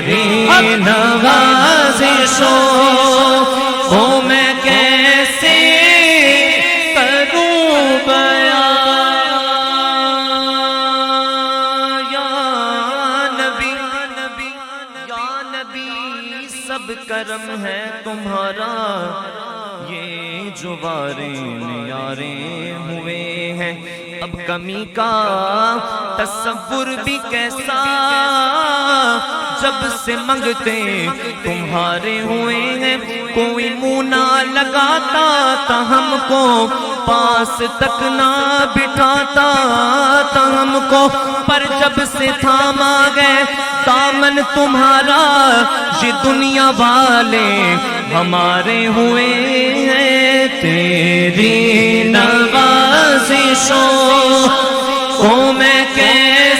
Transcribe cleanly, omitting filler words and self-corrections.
تیری نوازشوں کو میں کیسے کروں بیان یا نبی یا نبی سب کرم ہے تمہارا یہ جو وارین یارے ہوئے ہیں اب کمی کا تصور بھی کیسا جب سے منگتے تمہارے ہوئے ہیں کوئی منہ نہ لگاتا تھا ہم کو پاس تک نہ بٹھاتا تھا ہم کو پر جب سے تھاما گئے دامن تمہارا یہ دنیا والے ہمارے ہوئے ہیں تیری نوازشوں کو میں کہہ